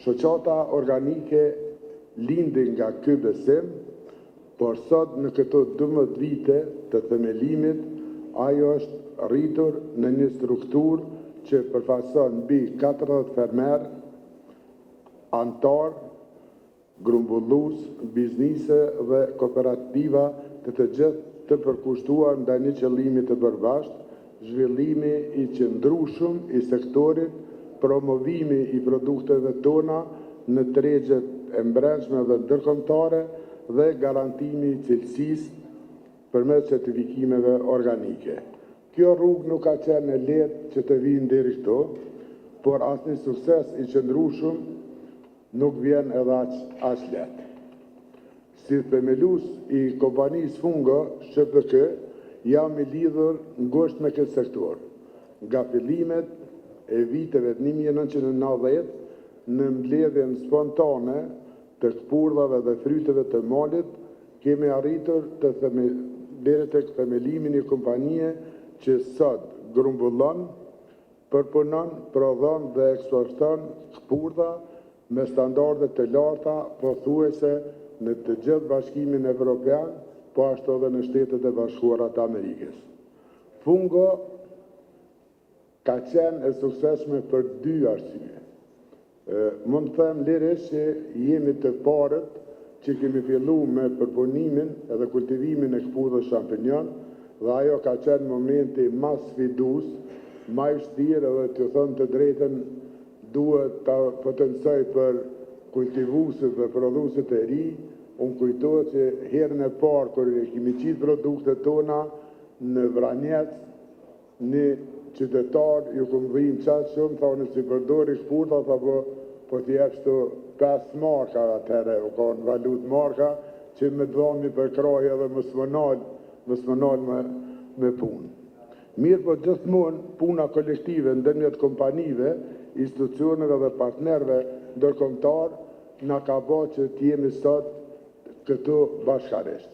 Shoqata organike lindi nga ky besim, por sot në këto 12 vite të themelimit, ajo është rritur në një strukturë që përfason mbi 40 fermer, antar, grumbullues, biznise dhe kooperativa të gjithë të përkushtuar ndaj një qëllimi të përbashkët, zhvillimi i qëndrueshëm i sektorit, promovimi i produkteve tona në tregjet e brendshme dhe ndërkombëtare dhe garantimi i cilësisë përmes certifikimeve organike. Kjo rrugë nuk ka qenë e lehtë që të vinë deri këtu, por asnjë sukses i qëndrueshëm nuk vjen edhe aq lehtë. Si themelues i kompanisë Fungo SHPK, jam i lidhur ngushtë me këtë sektor. Nga fillimet e viteve 1990 në mbledhjen spontane të këpurdhave dhe fryteve të malit, kemi arritur deri tek themelimin i kompanie që sot grumbullon, përpunon, prodhon dhe eksporton këpurdha me standarde të larta pothuajse në të gjithë Bashkimin Evropian, po ashtu edhe në Shtetet e Bashkuara të Amerikës. Fungo ka qenë e suksesshme për 2 arsye. Mund të them lirisht që jemi të parët që kemi filluar me përpunimin edhe kultivimin e këpurdhës champignon, dhe ajo ka qenë momenti më sfidues, më i vështirë, edhe të them të drejtën, duhet ta potencoj për kultivuesit dhe prodhuesit e ri. Unë kujtohet që herën e parë kur kemi qitë produktet tona në Vranjec, një qytetar ju kom dhinë qatë shumë, thonë që përdori këpurdha, po t'jepsh të 5 marka atëherë, u ka në valut marka, që me dhoni për kraj edhe mos më nal me punë. Mirë, po gjithmonë puna kolektive ndërmjet kompanive, institucioneve dhe partnerve ndërkombëtar na ka bërë që t'jemi sot këtu bashkarisht.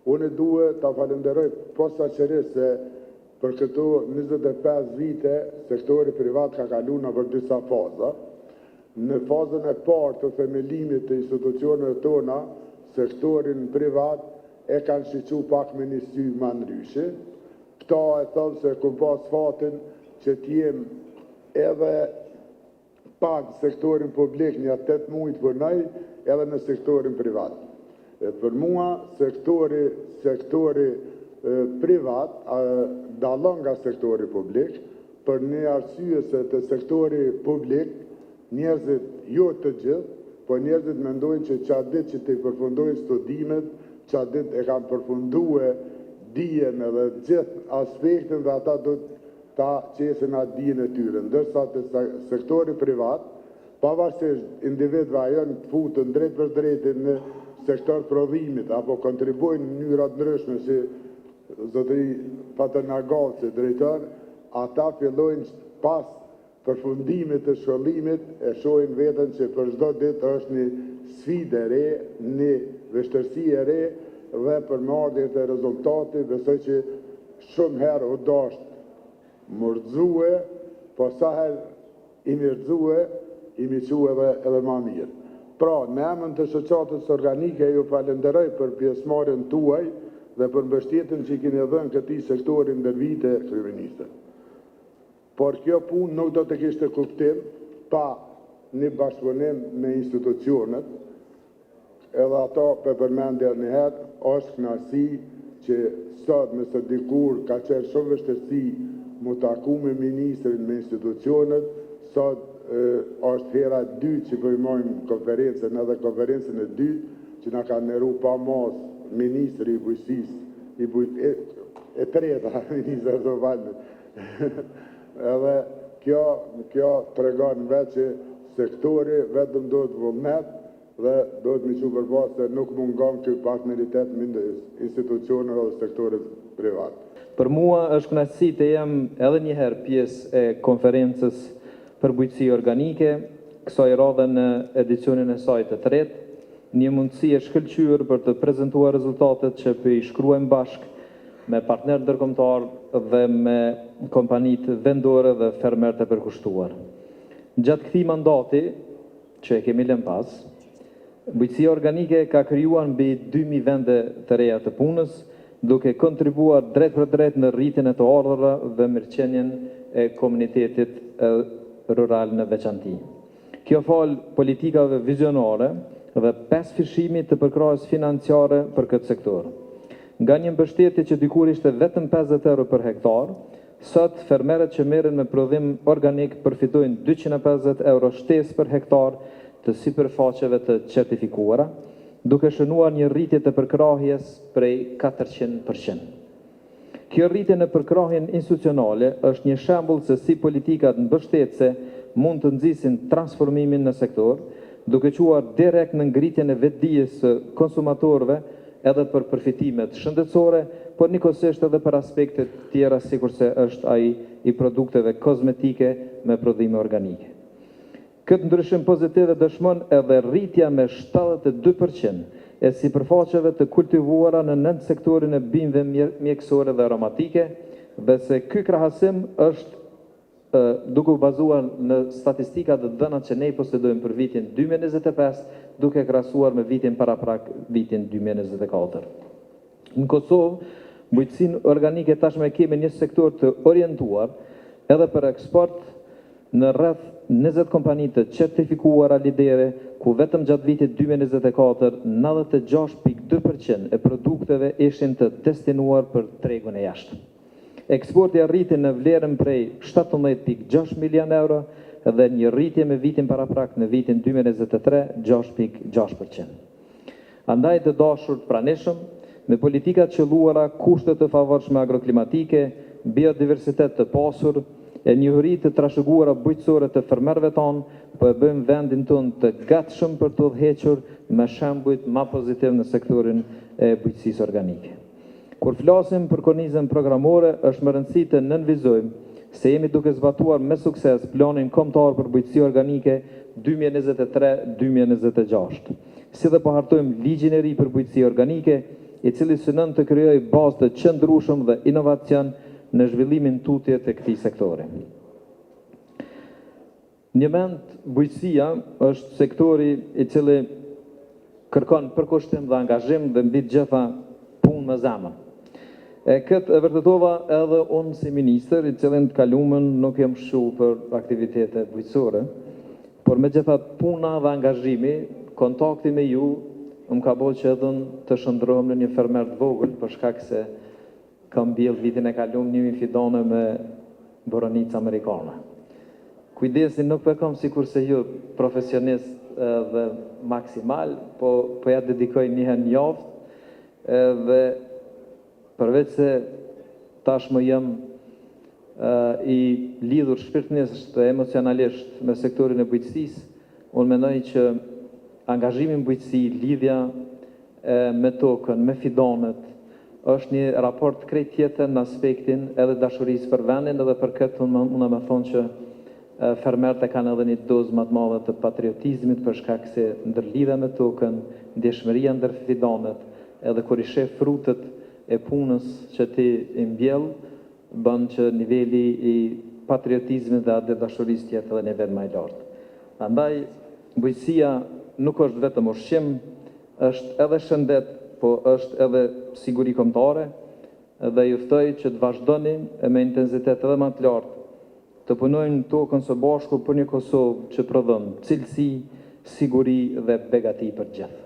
Unë duhet ta falenderoj posaçërisht se për këto 25 vite sektori privat ka kaluar nëpër disa faza. Në fazën e parë të themelimit të institucioneve tona, sektorin privat e kanë shiqur pak me një sy më ndryshe. Këta e thonë se ku pas fatin që t'jem edhe pak sektorin publik një 8 muaj të punoj edhe në sektorin privat. Për mua sektori privat dallon nga sektori publik për një arsye se të sektori publik njerëzit jo të gjithë, po njerëzit mendojnë që çfarë ditë që të përfundojnë studimet, çfarë ditë e kanë përfunduar dijen edhe gjithë aspektin dhe ata do ta qesin atë dijen e tyre, ndërsa të sektori privat, pavarësisht individëve janë të futën drejt për drejt në sektor prodhimit apo kontribuojnë në mënyra të ndryshme si zotëri Paternagaci, drejtor, ata fillojnë pas përfundimit të shkollimit e shohin veten që për çdo ditë është një sfidë e re, një vështirësi e re dhe për marrëdhjet e rezultatit, besoj që shumë herë u dashur mërdzue, po sa herë i mirëdzue, i mique edhe më mirë. Pra, në emën të shoqatës organike ju falenderoj për pjesëmarrjen tuaj dhe për mbështetjen që i keni dhënë këtij sektori ndër vite, kryeministe. Por kjo punë nuk do të kishte kuptim pa një bashkëpunim me institucionet, edhe ato për përmendje një herë, është kënaqësi që sot nëse dikur ka qenë shumë vështirësi mu taku me ministrin, me institucionet, sot është hera e dytë që bëjmë konferencën, edhe konferencën e dytë që na ka nderu pa mos ministri i bujqësisë, e treta ministri e zovallit. Edhe kjo tregon vetë që sektori vetëm do të vullnet dhe do të më që përbas se nuk mungon ky partneritet midis institucioneve dhe sektorit privat. Për mua është kënaqësi të jem edhe një herë pjesë e konferencës për bujqësi organike, kësaj radhe në edicionin e saj të tretë, një mundësi e shkëlqyer për të prezantuar rezultatet që po i shkruajmë bashkë me partnerë ndërkombëtar dhe me kompanitë vendore dhe fermerë të përkushtuar. Gjatë këtij mandati që e kemi lënë pas, bujqësia organike ka krijuar mbi 2000 vende të reja të punës, duke kontribuar drejt për drejt në rritjen e të ardhurave dhe mirëqenien e komunitetit rural në veçanti. Kjo fal politikave vizionare dhe 5 fishimit të përkrahjes financiare për këtë sektor. Nga një mbështetje që dikur ishte vetëm 50 euro për hektar, sot fermerët që merren me prodhim organik përfitojnë 250 euro shtesë për hektar të sipërfaqeve të certifikuara, duke shënuar një rritje të përkrahjes prej 400%. Kjo rritje në përkrahjen institucionale është një shembull se si politikat mbështetëse mund të nxisin transformimin në sektor, duke quar direkt në ngritjen e vetdijes së konsumatorëve edhe për përfitimet shëndetësore, por njëkohësisht edhe për aspektet tjera sikurse është ai i produkteve kozmetike me prodhime organike. Këtë ndryshim pozitiv dëshmon edhe rritja me 72% e sipërfaqeve të kultivuara në nën sektorin e bimëve mjekësore dhe aromatike, dhe se ky krahasim është duke u bazuar në statistikat dhe dhënat që ne posedojmë për vitin 2025, duke krahasuar me vitin paraprak, vitin 2024. Në Kosovë, bujqësinë organike tashmë kemi një sektor të orientuar edhe për eksport në rreth 20 kompani të certifikuara lidere, ku vetëm gjatë vitit 2024 96.2% e produkteve ishin të destinuar për tregun e jashtëm. Eksporti arriti në vlerën prej 17.6 milion euro dhe një rritje me vitin paraprak në vitin 2023 6.6%. Andaj të dashur të pranishëm, me politikat qëlluara, kushte të favorshme agroklimatike, biodiversitet të pasur, e njohuri të trashëguara bujqësore të fermerëve tonë, po e bëjmë vendin tonë të gatshëm për të udhëhequr me shembujt më pozitiv në sektorin e bujqësisë organike. Kur flasim për kornizën programore, është më rëndësi të nënvizojmë se jemi duke zbatuar me sukses planin kombëtar për bujqësi organike 2023-2026. Si dhe po hartojmë ligjin e ri për bujqësi organike, i cili synon të krijojë bazë të qëndrueshëm dhe inovacion në zhvillimin tutje të këtij sektori. Një mend, bujqësia është sektori i cili kërkon përkushtim dhe angazhim dhe mbi të gjitha punë me zemër. Këtë e vërtetova edhe unë si minister, i cilin të kaluamën nuk jam fshu për aktivitete bujqësore, por me gjithat puna dhe angazhimi, kontakti me ju, më ka bërë që edhe të shndrohem në një fermer të vogël, për shkak se kam mbjell vitin e kaluam 1000 fidane me boranicë amerikane. Kujdesin nuk kam sikur se ju profesionist dhe maksimal, po ja dedikoj një herë në javë dhe përveç se tashmë jam i lidhur shpirtërisht dhe emocionalisht me sektorin e bujqësisë, unë mendoj që angazhimi në bujqësi, lidhja me tokën, me fidanet, është një raport krejt tjetër në aspektin edhe dashurisë për vendin, edhe për këtë unë me thonë që fermerët e kanë edhe një dozë më të madhe të patriotizmit për shkak se ndërlidhja me tokën, ndjeshmëria ndër fidanet, edhe kur i sheh frutet e punës që ti i mbjell, bën që niveli i patriotizmit dhe dashurisë tjetë edhe nivel më i lartë. Andaj, bujqësia nuk është vetëm ushqim, është edhe shëndet, po është edhe siguri kombëtare, dhe ju ftoj që të vazhdoni me intensitet edhe më të lartë, të punojnë tokën së bashku për një Kosovë që prodhon cilësi, siguri dhe begati për gjithë.